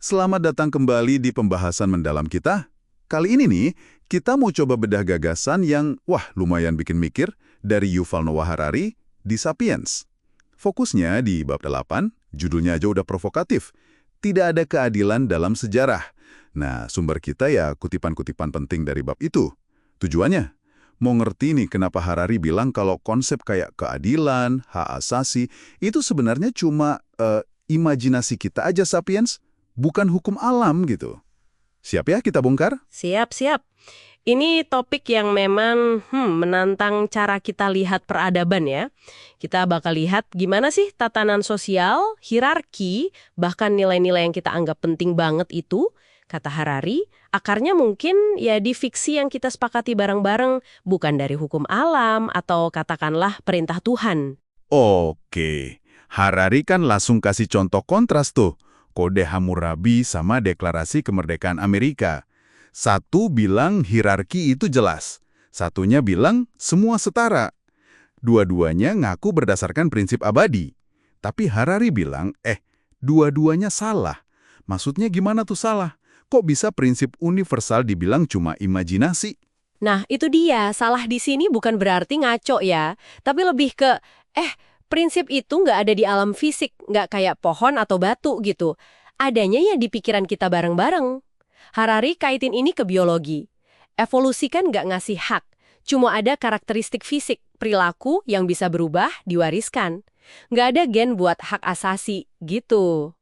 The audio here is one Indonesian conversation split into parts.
Selamat datang kembali di pembahasan mendalam kita. Kali ini nih, kita mau coba bedah gagasan yang, lumayan bikin mikir dari Yuval Noah Harari di Sapiens. Fokusnya di bab 8, judulnya aja udah provokatif. Tidak ada keadilan dalam sejarah. Nah, sumber kita ya kutipan-kutipan penting dari bab itu. Tujuannya, mau ngerti nih kenapa Harari bilang kalau konsep kayak keadilan, hak asasi, itu sebenarnya cuma imajinasi kita aja Sapiens, bukan hukum alam gitu. Siap ya kita bongkar? Siap. Ini topik yang memang menantang cara kita lihat peradaban ya. Kita bakal lihat gimana sih tatanan sosial, hierarki, bahkan nilai-nilai yang kita anggap penting banget itu, kata Harari, akarnya mungkin ya di fiksi yang kita sepakati bareng-bareng, bukan dari hukum alam atau katakanlah perintah Tuhan. Oke, Harari kan langsung kasih contoh kontras tuh. Kode Hammurabi sama Deklarasi Kemerdekaan Amerika. Satu bilang hierarki itu jelas, satunya bilang semua setara. Dua-duanya ngaku berdasarkan prinsip abadi. Tapi Harari bilang, dua-duanya salah. Maksudnya gimana tuh salah? Kok bisa prinsip universal dibilang cuma imajinasi? Nah, itu dia. Salah di sini bukan berarti ngaco ya, tapi lebih ke, prinsip itu nggak ada di alam fisik, nggak kayak pohon atau batu gitu. Adanya ya di pikiran kita bareng-bareng. Harari kaitin ini ke biologi. Evolusi kan nggak ngasih hak, cuma ada karakteristik fisik, perilaku yang bisa berubah, diwariskan. Nggak ada gen buat hak asasi, gitu.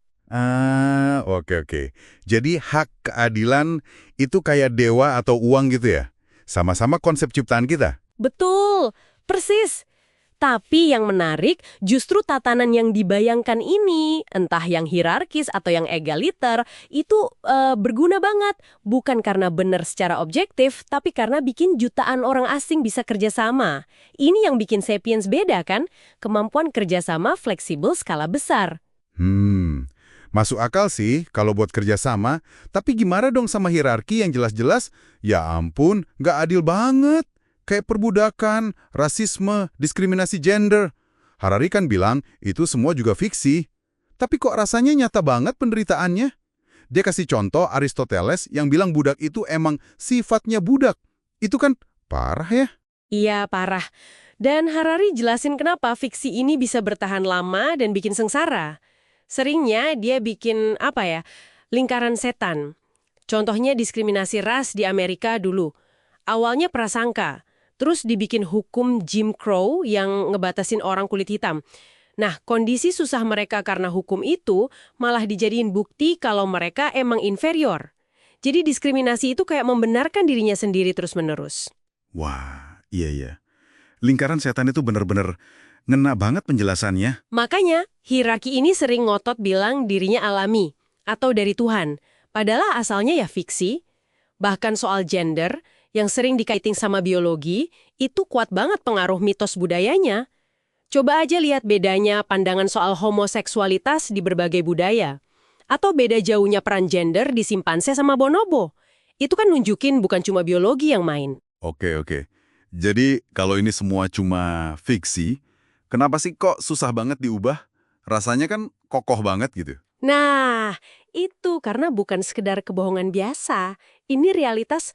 Oke. Jadi hak keadilan itu kayak dewa atau uang gitu ya? Sama-sama konsep ciptaan kita? Betul, persis. Tapi yang menarik justru tatanan yang dibayangkan ini, entah yang hierarkis atau yang egaliter, itu berguna banget. Bukan karena benar secara objektif, tapi karena bikin jutaan orang asing bisa kerjasama. Ini yang bikin Sapiens beda kan? Kemampuan kerjasama fleksibel skala besar. Masuk akal sih kalau buat kerjasama, tapi gimana dong sama hierarki yang jelas-jelas, ya ampun, nggak adil banget. Kayak perbudakan, rasisme, diskriminasi gender. Harari kan bilang itu semua juga fiksi. Tapi kok rasanya nyata banget penderitaannya? Dia kasih contoh Aristoteles yang bilang budak itu emang sifatnya budak. Itu kan parah ya? Iya, parah. Dan Harari jelasin kenapa fiksi ini bisa bertahan lama dan bikin sengsara. Seringnya dia bikin, lingkaran setan. Contohnya diskriminasi ras di Amerika dulu. Awalnya prasangka. Terus dibikin hukum Jim Crow yang ngebatasin orang kulit hitam. Nah, kondisi susah mereka karena hukum itu malah dijadiin bukti kalau mereka emang inferior. Jadi diskriminasi itu kayak membenarkan dirinya sendiri terus-menerus. Wah, iya. Lingkaran setan itu bener-bener ngena banget penjelasannya. Makanya, hierarki ini sering ngotot bilang dirinya alami atau dari Tuhan. Padahal asalnya ya fiksi. Bahkan soal gender, yang sering dikaitin sama biologi, itu kuat banget pengaruh mitos budayanya. Coba aja lihat bedanya pandangan soal homoseksualitas di berbagai budaya. Atau beda jauhnya peran gender di simpanse sama bonobo. Itu kan nunjukin bukan cuma biologi yang main. Oke. Jadi kalau ini semua cuma fiksi, kenapa sih kok susah banget diubah? Rasanya kan kokoh banget gitu. Nah, itu karena bukan sekedar kebohongan biasa. Ini realitas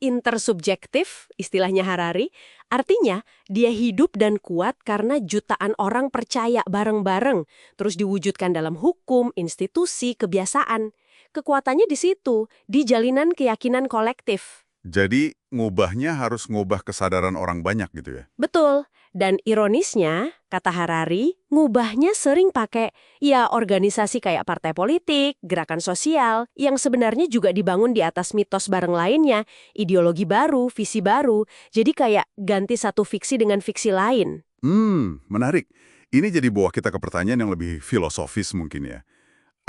intersubjektif, istilahnya Harari, artinya dia hidup dan kuat karena jutaan orang percaya bareng-bareng, terus diwujudkan dalam hukum, institusi, kebiasaan. Kekuatannya di situ, di jalinan keyakinan kolektif. Jadi ngubahnya harus ngubah kesadaran orang banyak gitu ya? Betul, dan ironisnya, kata Harari, ngubahnya sering pakai organisasi kayak partai politik, gerakan sosial, yang sebenarnya juga dibangun di atas mitos bareng lainnya, ideologi baru, visi baru, jadi kayak ganti satu fiksi dengan fiksi lain. Menarik. Ini jadi bawa kita ke pertanyaan yang lebih filosofis mungkin ya.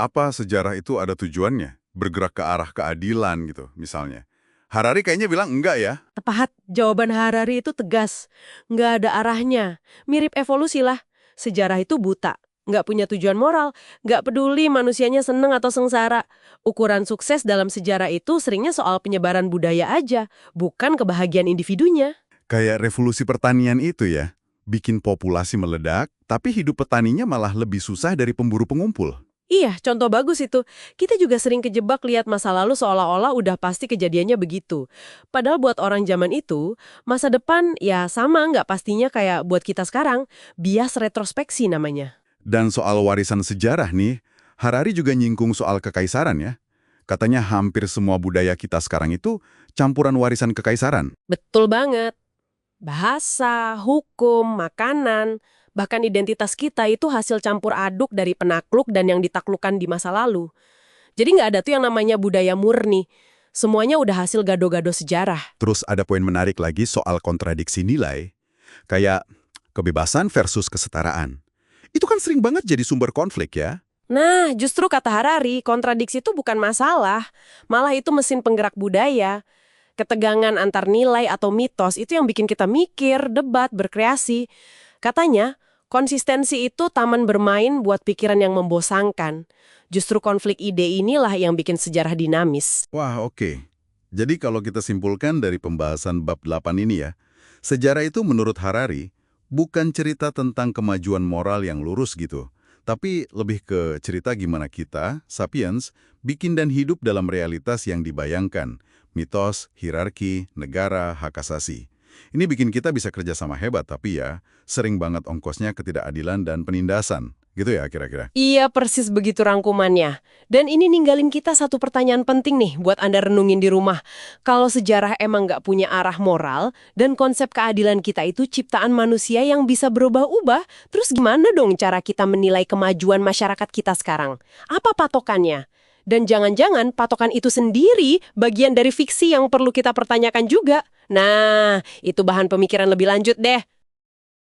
Apa sejarah itu ada tujuannya? Bergerak ke arah keadilan gitu misalnya. Harari kayaknya bilang enggak ya? Tepat, jawaban Harari itu tegas. Nggak ada arahnya. Mirip evolusi lah. Sejarah itu buta. Nggak punya tujuan moral. Nggak peduli manusianya seneng atau sengsara. Ukuran sukses dalam sejarah itu seringnya soal penyebaran budaya aja. Bukan kebahagiaan individunya. Kayak revolusi pertanian itu ya. Bikin populasi meledak, tapi hidup petaninya malah lebih susah dari pemburu pengumpul. Iya, contoh bagus itu. Kita juga sering kejebak lihat masa lalu seolah-olah udah pasti kejadiannya begitu. Padahal buat orang zaman itu, masa depan ya sama nggak pastinya kayak buat kita sekarang. Bias retrospeksi namanya. Dan soal warisan sejarah nih, Harari juga nyinggung soal kekaisaran ya. Katanya hampir semua budaya kita sekarang itu campuran warisan kekaisaran. Betul banget. Bahasa, hukum, makanan, bahkan identitas kita itu hasil campur aduk dari penakluk dan yang ditaklukkan di masa lalu. Jadi nggak ada tuh yang namanya budaya murni. Semuanya udah hasil gado-gado sejarah. Terus ada poin menarik lagi soal kontradiksi nilai. Kayak kebebasan versus kesetaraan. Itu kan sering banget jadi sumber konflik ya. Nah, justru kata Harari, kontradiksi itu bukan masalah. Malah itu mesin penggerak budaya. Ketegangan antar nilai atau mitos itu yang bikin kita mikir, debat, berkreasi. Katanya, konsistensi itu taman bermain buat pikiran yang membosankan. Justru konflik ide inilah yang bikin sejarah dinamis. Wah, oke. Jadi kalau kita simpulkan dari pembahasan bab 8 ini ya, sejarah itu menurut Harari bukan cerita tentang kemajuan moral yang lurus gitu, tapi lebih ke cerita gimana kita, sapiens, bikin dan hidup dalam realitas yang dibayangkan, mitos, hierarki, negara, hak asasi. Ini bikin kita bisa kerja sama hebat, tapi ya sering banget ongkosnya ketidakadilan dan penindasan. Gitu ya kira-kira. Iya, persis begitu rangkumannya. Dan ini ninggalin kita satu pertanyaan penting nih buat Anda renungin di rumah. Kalau sejarah emang nggak punya arah moral, dan konsep keadilan kita itu ciptaan manusia yang bisa berubah-ubah, terus gimana dong cara kita menilai kemajuan masyarakat kita sekarang? Apa patokannya? Dan jangan-jangan patokan itu sendiri bagian dari fiksi yang perlu kita pertanyakan juga. Nah, itu bahan pemikiran lebih lanjut deh.